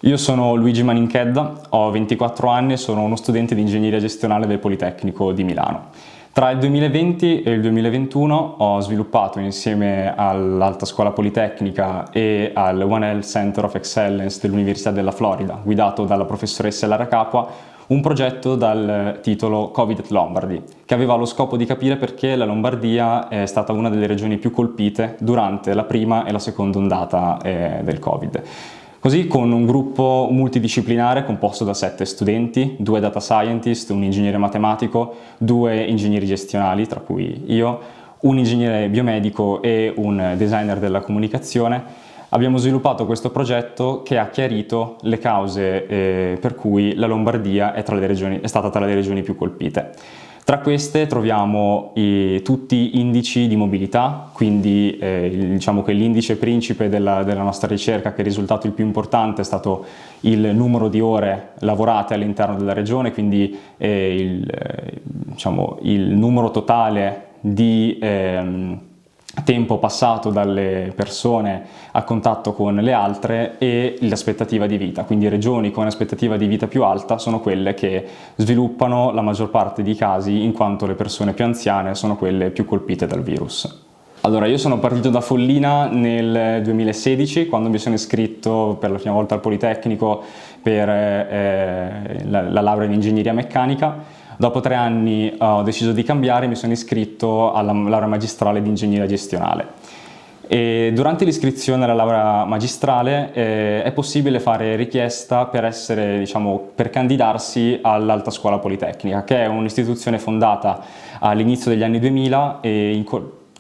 Io sono Luigi Maninchedda, ho 24 anni e sono uno studente di ingegneria gestionale del Politecnico di Milano. Tra il 2020 e il 2021 ho sviluppato insieme all'Alta Scuola Politecnica e al One Health Center of Excellence dell'Università della Florida, guidato dalla professoressa Lara Capua, un progetto dal titolo Covid at Lombardy, che aveva lo scopo di capire perché la Lombardia è stata una delle regioni più colpite durante la prima e la seconda ondata del Covid. Così, con un gruppo multidisciplinare composto da 7 studenti, 2 data scientist, un ingegnere matematico, 2 ingegneri gestionali, tra cui io, un ingegnere biomedico e un designer della comunicazione, abbiamo sviluppato questo progetto che ha chiarito le cause per cui la Lombardia è stata tra le regioni più colpite. Tra queste troviamo tutti indici di mobilità, quindi diciamo che l'indice principe della nostra ricerca, che è risultato il più importante, è stato il numero di ore lavorate all'interno della regione, quindi diciamo, il numero totale di tempo passato dalle persone a contatto con le altre e l'aspettativa di vita. Quindi regioni con aspettativa di vita più alta sono quelle che sviluppano la maggior parte dei casi, in quanto le persone più anziane sono quelle più colpite dal virus. Allora, io sono partito da Follina nel 2016, quando mi sono iscritto per la prima volta al Politecnico per la laurea in ingegneria meccanica. Dopo 3 anni ho deciso di cambiare e mi sono iscritto alla laurea magistrale di ingegneria gestionale. E durante l'iscrizione alla laurea magistrale è possibile fare richiesta per candidarsi all'Alta Scuola Politecnica, che è un'istituzione fondata all'inizio degli anni 2000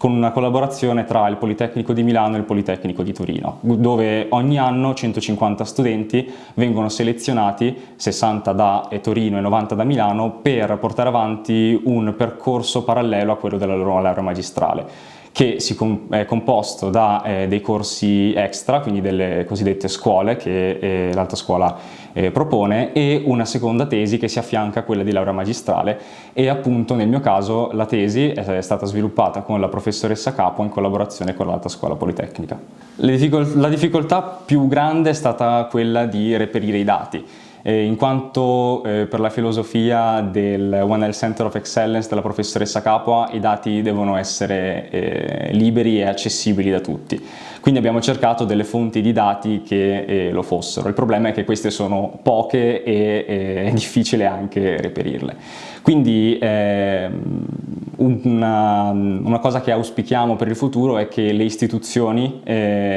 con una collaborazione tra il Politecnico di Milano e il Politecnico di Torino, dove ogni anno 150 studenti vengono selezionati, 60 da Torino e 90 da Milano, per portare avanti un percorso parallelo a quello della loro laurea magistrale, che è composto da dei corsi extra, quindi delle cosiddette scuole che l'Alta Scuola propone, e una seconda tesi che si affianca a quella di laurea magistrale, e appunto nel mio caso la tesi è stata sviluppata con la professoressa Capua in collaborazione con l'Alta Scuola Politecnica. La difficoltà più grande è stata quella di reperire i dati, in quanto per la filosofia del One Health Center of Excellence della professoressa Capua i dati devono essere liberi e accessibili da tutti. Quindi abbiamo cercato delle fonti di dati che lo fossero. Il problema è che queste sono poche e è difficile anche reperirle. Quindi una cosa che auspichiamo per il futuro è che le istituzioni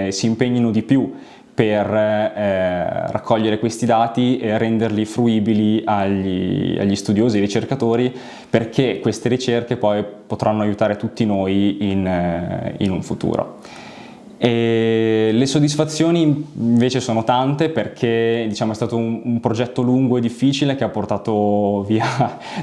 si impegnino di più per raccogliere questi dati e renderli fruibili agli studiosi e ai ricercatori, perché queste ricerche poi potranno aiutare tutti noi in un futuro. E le soddisfazioni invece sono tante, perché diciamo, è stato un progetto lungo e difficile che ha portato via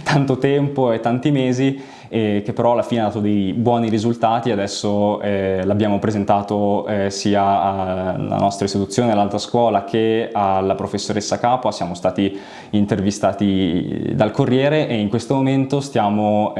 tanto tempo e tanti mesi, che però alla fine ha dato dei buoni risultati. Adesso l'abbiamo presentato sia alla nostra istituzione, all'Alta Scuola, che alla professoressa Capua. Siamo stati intervistati dal Corriere e in questo momento stiamo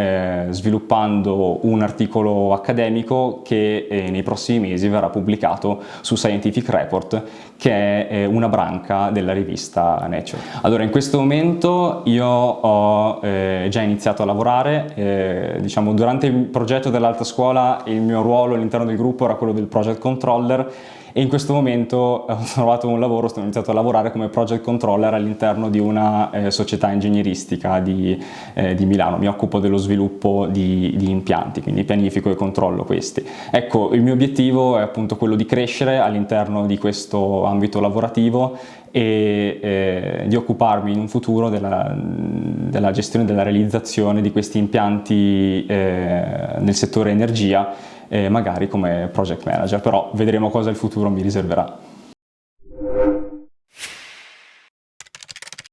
sviluppando un articolo accademico che nei prossimi mesi verrà pubblicato su Scientific Report, che è una branca della rivista Nature. Allora, in questo momento io ho già iniziato a lavorare. Diciamo, durante il progetto dell'Alta Scuola il mio ruolo all'interno del gruppo era quello del project controller, e in questo momento ho trovato un lavoro, ho iniziato a lavorare come project controller all'interno di una società ingegneristica di Milano. Mi occupo dello sviluppo di impianti, quindi pianifico e controllo questi. Ecco, il mio obiettivo è appunto quello di crescere all'interno di questo ambito lavorativo e di occuparmi in un futuro della gestione e della realizzazione di questi impianti nel settore energia, magari come project manager, però vedremo cosa il futuro mi riserverà.